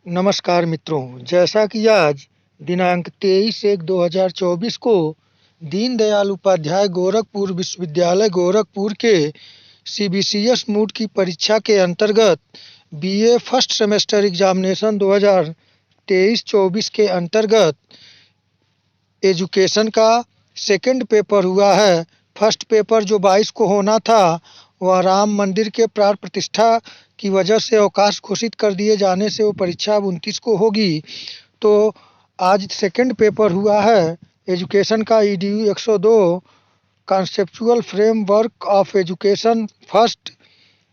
नमस्कार मित्रों, जैसा कि आज दिनांक 23/1/2024 को दीनदयाल उपाध्याय गोरखपुर विश्वविद्यालय गोरखपुर के सीबीसीएस मूड की परीक्षा के अंतर्गत बीए फर्स्ट सेमेस्टर एग्जामिनेशन 2023-24 के अंतर्गत एजुकेशन का सेकंड पेपर हुआ है। फर्स्ट पेपर जो 22 को होना था वह राम मंदिर के प्राण प्रतिष्ठा की वजह से अवकाश घोषित कर दिए जाने से वो परीक्षा अब 29 को होगी। तो आज सेकंड पेपर हुआ है एजुकेशन का EDU 102 conceptual framework of education first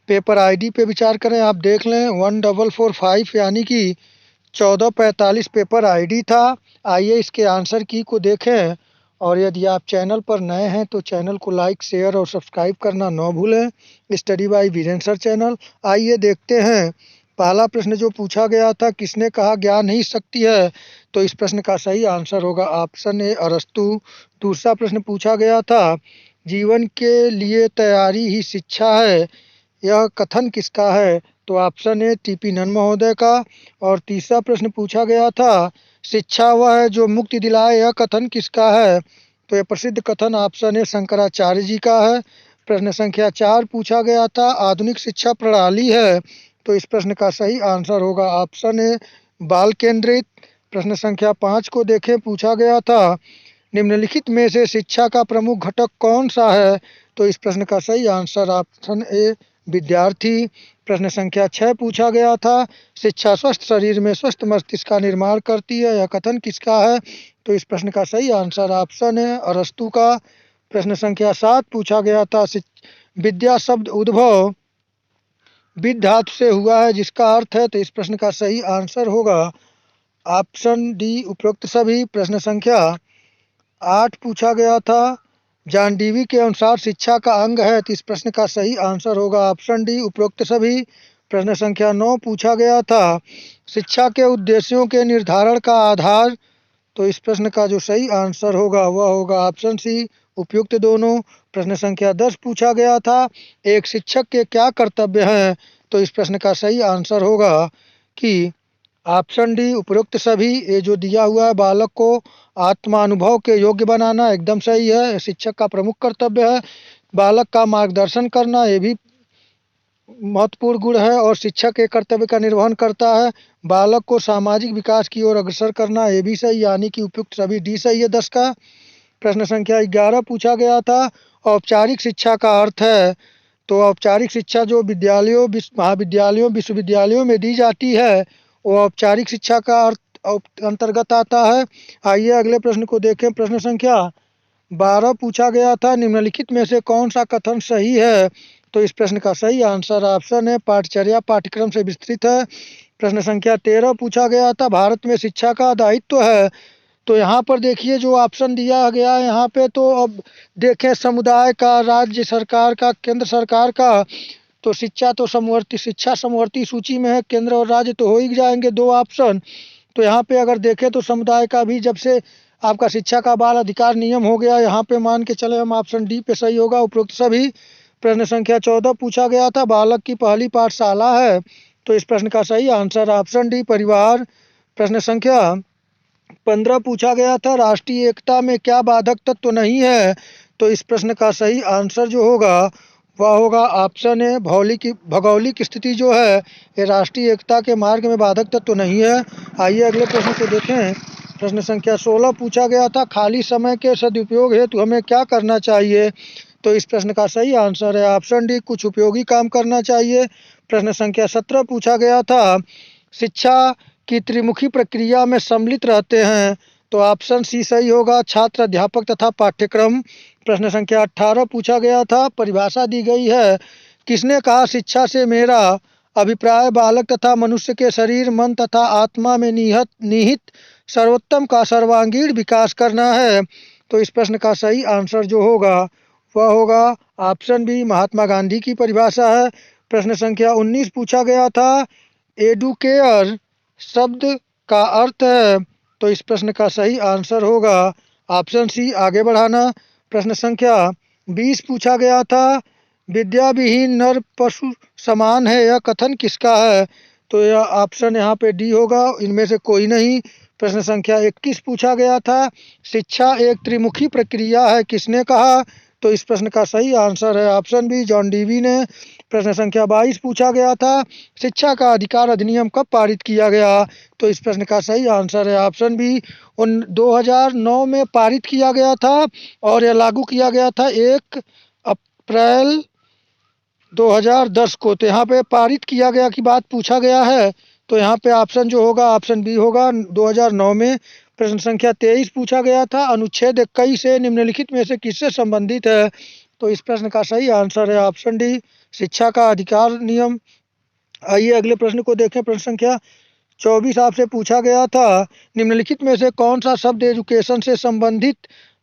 paper ID पे विचार करें। आप देख लें 1445 यानी कि 1445 पेपर आईडी था। आइए इसके आंसर की को देखें, और यदि आप चैनल पर नए हैं तो चैनल को लाइक शेयर और सब्सक्राइब करना न भूलें। Study by Virendra sir channel. आइए देखते हैं पहला प्रश्न जो पूछा गया था, किसने कहा ज्ञान ही शक्ति है, तो इस प्रश्न का सही आंसर होगा ऑप्शन ए अरस्तु। दूसरा प्रश्न पूछा गया था, जीवन के लिए तैयारी ही शिक्षा है, यह कथन किसका है, तो ऑप्शन ए TP नन महोदय का। और तीसरा प्रश्न पूछा गया था, शिक्षा वह है जो मुक्ति दिलाए, यह कथन किसका है, तो यह प्रसिद्ध कथन ऑप्शन ए शंकराचार्य जी का है। प्रश्न संख्या 4 पूछा गया था, आधुनिक शिक्षा प्रणाली है, तो इस प्रश्न का सही आंसर होगा ऑप्शन ए बाल केंद्रित। प्रश्न संख्या 5 को देखें, पूछा गया था, निम्नलिखित में से शिक्षा का प्रमुख घटक कौन सा है, तो इस प्रश्न का सही आंसर ऑप्शन ए विद्यार्थी। प्रश्न संख्या 6 पूछा गया था, शिक्षा स्वस्थ शरीर में स्वस्थ मस्तिष्क का निर्माण करती है, यह कथन किसका है, तो इस प्रश्न का सही आंसर ऑप्शन है अरस्तु का। प्रश्न संख्या 7 पूछा गया था, विद्या शब्द उद्भव विद धातु से हुआ है, जिसका अर्थ है, तो इस प्रश्न का सही आंसर होगा ऑप्शन डी उपरोक्त सभी। प्रश्न संख्या 8 पूछा गया था, जॉन डीवी के अनुसार शिक्षा का अंग है, तो इस प्रश्न का सही आंसर होगा ऑप्शन डी उपरोक्त सभी। प्रश्न संख्या 9 पूछा गया था, शिक्षा के उद्देश्यों के निर्धारण का आधार, तो इस प्रश्न का जो सही आंसर होगा वह होगा ऑप्शन सी उपयुक्त दोनों। प्रश्न संख्या 10 पूछा गया था, एक शिक्षक के क्या कर्तव्य हैं, तो इस प्रश्न का सही आंसर होगा कि ऑप्शन डी उपरोक्त सभी। ये जो दिया हुआ है, बालक को आत्मानुभव के योग्य बनाना, एकदम सही है, शिक्षक का प्रमुख कर्तव्य है। बालक का मार्गदर्शन करना, ये भी महत्वपूर्ण गुण है और शिक्षक के कर्तव्य का निर्वहन करता है। बालक को सामाजिक विकास की ओर अग्रसर करना, ये भी सही, यानी कि उपयुक्त सभी डी सही है 10 का। प्रश्न संख्या 11 पूछा गया था, औपचारिक शिक्षा का अर्थ है, तो औपचारिक शिक्षा जो विद्यालयों महाविद्यालयों विश्वविद्यालयों में दी जाती है वो औपचारिक शिक्षा का अर्थ अंतर्गत आता है। आइए अगले प्रश्न को देखें। प्रश्न संख्या 12 पूछा गया था, निम्नलिखित में से कौन सा कथन सही है, तो इस प्रश्न का सही आंसर ऑप्शन है पाठचर्या पाठ्यक्रम से विस्तृत है। प्रश्न संख्या 13 पूछा गया था, भारत में शिक्षा का दायित्व है, तो यहाँ पर देखिए जो ऑप्शन दिया गया है यहाँ पे, तो अब देखें समुदाय का, राज्य सरकार का, केंद्र सरकार का, तो शिक्षा समवर्ती सूची में है, केंद्र और राज्य तो हो ही जाएंगे 2 ऑप्शन। तो यहाँ पे अगर देखें तो समुदाय का भी, जब से आपका शिक्षा का बाल अधिकार नियम हो गया, यहाँ पे मान के चले हम ऑप्शन डी पे सही होगा उपरोक्त सभी। प्रश्न संख्या 14 पूछा गया था, बालक की पहली पाठशाला है, तो इस प्रश्न का सही आंसर ऑप्शन डी परिवार। प्रश्न संख्या 15 पूछा गया था, राष्ट्रीय एकता में क्या बाधक तत्व नहीं है, तो इस प्रश्न का सही आंसर जो होगा वह होगा ऑप्शन ए भौगोलिक स्थिति जो है ये राष्ट्रीय एकता के मार्ग में बाधक तत्व नहीं है। आइए अगले प्रश्न को देखें। प्रश्न संख्या 16 पूछा गया था, खाली समय के सदुपयोग हेतु हमें क्या करना चाहिए, तो इस प्रश्न का सही आंसर है ऑप्शन डी कुछ उपयोगी काम करना चाहिए। प्रश्न संख्या 17 पूछा गया था, शिक्षा की त्रिमुखी प्रक्रिया में सम्मिलित रहते हैं, तो ऑप्शन सी सही होगा छात्र अध्यापक तथा पाठ्यक्रम। प्रश्न संख्या 18 पूछा गया था, परिभाषा दी गई है, किसने कहा शिक्षा से मेरा अभिप्राय बालक तथा मनुष्य के शरीर मन तथा आत्मा में निहित सर्वोत्तम का सर्वांगीण विकास करना है, तो इस प्रश्न का सही आंसर जो होगा वह होगा ऑप्शन बी महात्मा गांधी की परिभाषा है। प्रश्न संख्या 19 पूछा गया था, एडुकेयर शब्द का अर्थ है, तो इस प्रश्न का सही आंसर होगा ऑप्शन सी आगे बढ़ाना। प्रश्न संख्या 20 पूछा गया था, विद्या विहीन नर पशु समान है, यह कथन किसका है, तो यह ऑप्शन यहाँ पे डी होगा, इनमें से कोई नहीं। प्रश्न संख्या 21 पूछा गया था, शिक्षा एक त्रिमुखी प्रक्रिया है, किसने कहा? तो इस प्रश्न का सही आंसर है ऑप्शन बी, जॉन डीवी ने। प्रश्न संख्या 22 पूछा गया था, शिक्षा का अधिकार अधिनियम कब पारित किया गया? तो इस प्रश्न का सही आंसर है ऑप्शन बी, 2009 में पारित किया गया था और यह लागू किया गया था 1 अप्रैल 2010 को। तो यहाँ पे पारित किया गया की बात पूछा गया है, तो यहाँ पे ऑप्शन जो होगा ऑप्शन बी होगा, 2009 में। प्रश्न संख्या 23 पूछा गया था, अनुच्छेद 21 से निम्नलिखित में से किससे संबंधित है? तो इस प्रश्न का सही आंसर है ऑप्शन डी, शिक्षा का अधिकार नियम। आइए अगले प्रश्न को देखें। प्रश्न संख्या 24 आपसे पूछा गया था, निम्नलिखित में से कौन सा शब्द एजुकेशन से संबंधित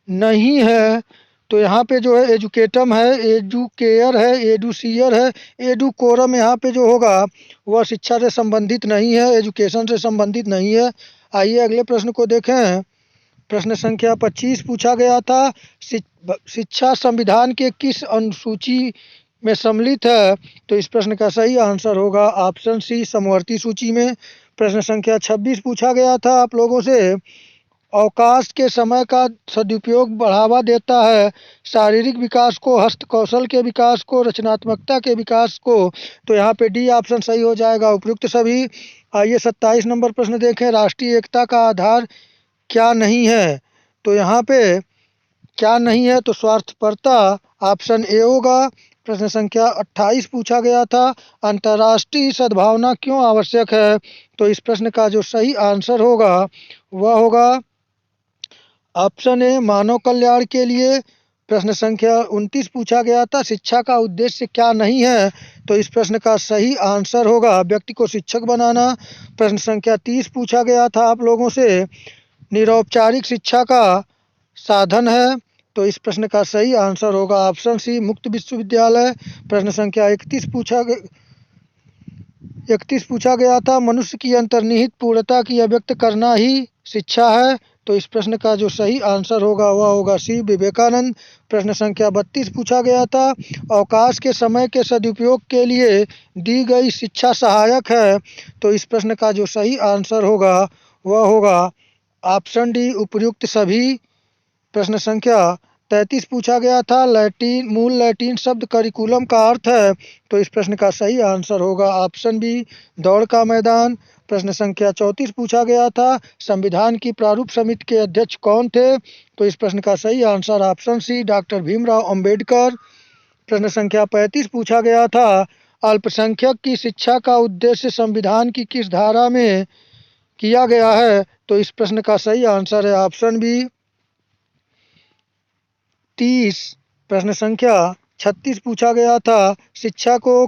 नहीं है? तो यहाँ पे जो है एजुकेटम है, एजुकेयर है, एडुसियर है, एडुकोरम यहाँ पे जो होगा वह शिक्षा से संबंधित नहीं है, एजुकेशन से संबंधित नहीं है। आइए अगले प्रश्न को देखें। प्रश्न संख्या 25 पूछा गया था, शिक्षा संविधान के किस अनुसूची में सम्मिलित है? तो इस प्रश्न का सही आंसर होगा ऑप्शन सी, समवर्ती सूची में। प्रश्न संख्या 26 पूछा गया था आप लोगों से, अवकाश के समय का सदुपयोग बढ़ावा देता है, शारीरिक विकास को, हस्त कौशल के विकास को, रचनात्मकता के विकास को। तो यहाँ पे डी ऑप्शन सही हो जाएगा, उपयुक्त सभी। आइए 27 नंबर प्रश्न देखें, राष्ट्रीय एकता का आधार क्या नहीं है? तो यहाँ पे क्या नहीं है? तो स्वार्थपरता ऑप्शन ए होगा। प्रश्न संख्या 28 पूछा गया था, अंतर्राष्ट्रीय सद्भावना क्यों आवश्यक है? तो इस प्रश्न का जो सही आंसर होगा वह होगा ऑप्शन ए, मानव कल्याण के लिए। प्रश्न संख्या 29 पूछा गया था, शिक्षा का उद्देश्य क्या नहीं है? तो इस प्रश्न का सही आंसर होगा व्यक्ति को शिक्षक बनाना। प्रश्न संख्या 30 पूछा गया था आप लोगों से, निरौपचारिक शिक्षा का साधन है। तो इस प्रश्न का सही आंसर होगा ऑप्शन सी, मुक्त विश्वविद्यालय। प्रश्न संख्या 31 पूछा गया था, मनुष्य की अंतर्निहित पूर्णता की अभिव्यक्त करना ही शिक्षा है। तो इस प्रश्न का जो सही आंसर होगा वह होगा सी, विवेकानंद। प्रश्न संख्या 32 पूछा गया था, अवकाश के समय के सदुपयोग के लिए दी गई शिक्षा सहायक है। तो इस प्रश्न का जो सही आंसर होगा वह होगा ऑप्शन डी, उपयुक्त सभी। प्रश्न संख्या 33 पूछा गया था, लैटिन मूल लैटिन शब्द करिकुलम का अर्थ है। तो इस प्रश्न का सही आंसर होगा ऑप्शन बी, दौड़ का मैदान। प्रश्न संख्या 34 पूछा गया था, संविधान की प्रारूप समिति के अध्यक्ष कौन थे? तो इस प्रश्न का सही answer option C, doctor Bhimrao Ambedkar. प्रश्न संख्या 35 पूछा गया था, अल्पसंख्यक की शिक्षा का उद्देश्य संविधान की किस धारा में किया गया है? तो इस प्रश्न का सही आंसर है ऑप्शन बी, 30। प्रश्न संख्या 36 पूछा गया था, शिक्षा को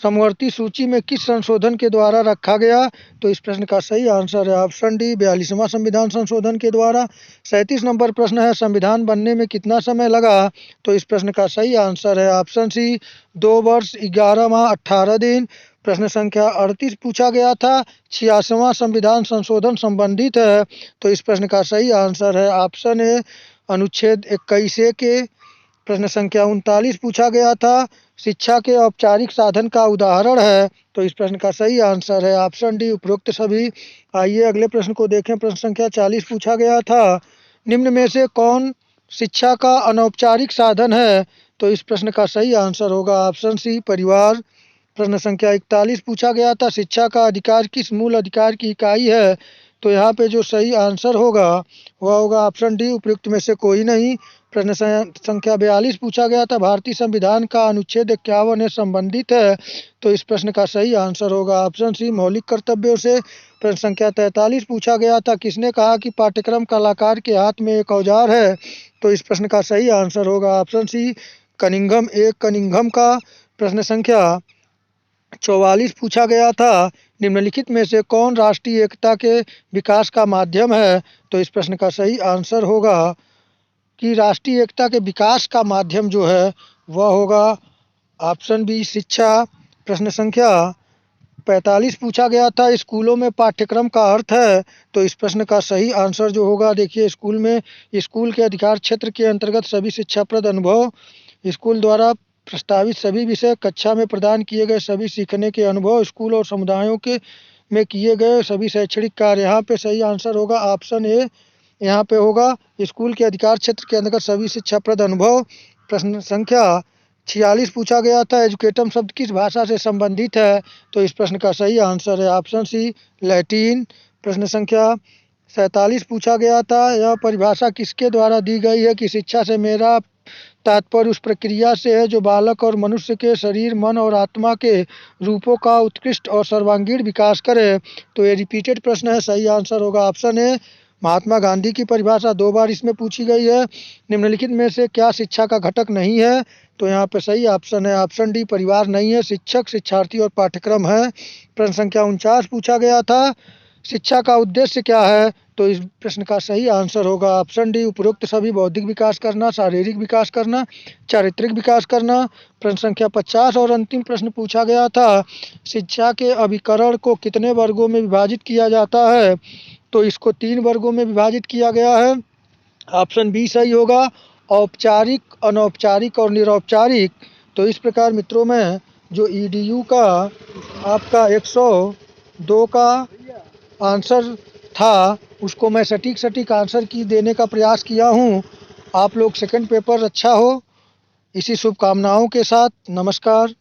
समवर्ती सूची में किस संशोधन के द्वारा रखा गया? तो इस प्रश्न का सही आंसर है ऑप्शन डी, 42वां संविधान संशोधन के द्वारा। 37 नंबर प्रश्न है, संविधान बनने में कितना समय लगा? तो इस प्रश्न का सही आंसर है ऑप्शन सी, 2 वर्ष 11 माह 18 दिन। प्रश्न संख्या 38 पूछा गया था, 86वां संविधान संशोधन संबंधित है। तो इस प्रश्न का सही आंसर है ऑप्शन ए, अनुच्छेद 21 के। प्रश्न संख्या 39 पूछा गया था, शिक्षा के औपचारिक साधन का उदाहरण है। तो इस प्रश्न का सही आंसर है ऑप्शन डी, उपरोक्त सभी। आइए अगले प्रश्न को देखें। प्रश्न संख्या 40 पूछा गया था, निम्न में से कौन शिक्षा का अनौपचारिक साधन है? तो इस प्रश्न का सही आंसर होगा ऑप्शन सी, परिवार। प्रश्न संख्या 41 पूछा गया था, शिक्षा का अधिकार किस मूल अधिकार की इकाई है? तो यहाँ पे जो सही आंसर होगा वह होगा ऑप्शन डी, उपयुक्त में से कोई नहीं। प्रश्न संख्या 42 पूछा गया था, भारतीय संविधान का अनुच्छेद 51 संबंधित है। तो इस प्रश्न का सही आंसर होगा ऑप्शन सी, मौलिक कर्तव्यों से। प्रश्न संख्या 43 पूछा गया था, किसने कहा कि पाठ्यक्रम कलाकार के हाथ में एक औजार है? तो इस प्रश्न का सही आंसर होगा ऑप्शन सी, कनिंघम, एक कनिंघम का। प्रश्न संख्या 44 पूछा गया था, निम्नलिखित में से कौन राष्ट्रीय एकता के विकास का माध्यम है? तो इस प्रश्न का सही आंसर होगा कि राष्ट्रीय एकता के विकास का माध्यम जो है वह होगा ऑप्शन बी, शिक्षा। प्रश्न संख्या 45 पूछा गया था, स्कूलों में पाठ्यक्रम का अर्थ है। तो इस प्रश्न का सही आंसर जो होगा, देखिए स्कूल में, स्कूल के अधिकार क्षेत्र के अंतर्गत सभी शिक्षाप्रद अनुभव स्कूल द्वारा प्रस्तावित सभी विषय, कक्षा में प्रदान किए गए सभी सीखने के अनुभव, स्कूल और समुदायों के में किए गए सभी शैक्षणिक कार्य। यहाँ पे सही आंसर होगा ऑप्शन ए। यहाँ पे होगा स्कूल के अधिकार क्षेत्र के अंतर्गत सभी शिक्षाप्रद अनुभव। प्रश्न संख्या 46 पूछा गया था, एजुकेटम शब्द किस भाषा से संबंधित है? तो इस प्रश्न का सही आंसर है ऑप्शन सी, लैटिन। प्रश्न संख्या 47 पूछा गया था, यह परिभाषा किसके द्वारा दी गई है कि शिक्षा से मेरा तात्पर्य उस प्रक्रिया से है जो बालक और मनुष्य के शरीर, मन और आत्मा के रूपों का उत्कृष्ट और सर्वांगीण विकास करे? तो ये रिपीटेड प्रश्न है, सही आंसर होगा ऑप्शन ए। महात्मा गांधी की परिभाषा 2 बार इसमें पूछी गई है। निम्नलिखित में से क्या शिक्षा का घटक नहीं है? तो यहाँ पे सही ऑप्शन है ऑप्शन डी, परिवार नहीं है, शिक्षक, शिक्षार्थी और पाठ्यक्रम है। प्रश्न संख्या 49 पूछा गया था, शिक्षा का उद्देश्य क्या है? तो इस प्रश्न का सही आंसर होगा ऑप्शन डी, उपरोक्त सभी बौद्धिक विकास करना, शारीरिक विकास करना, चारित्रिक विकास करना। प्रश्न संख्या 50 और अंतिम प्रश्न पूछा गया था, शिक्षा के अभिकरण को कितने वर्गों में विभाजित किया जाता है? तो इसको 3 वर्गों में विभाजित किया गया है। ऑप्शन बी सही होगा, औपचारिक, अनौपचारिक और निरौपचारिक। तो इस प्रकार मित्रों में जो ईडीयू का आपका 102 का आंसर था, उसको मैं सटीक आंसर की देने का प्रयास किया हूँ। आप लोग सेकंड पेपर अच्छा हो, इसी शुभकामनाओं के साथ नमस्कार।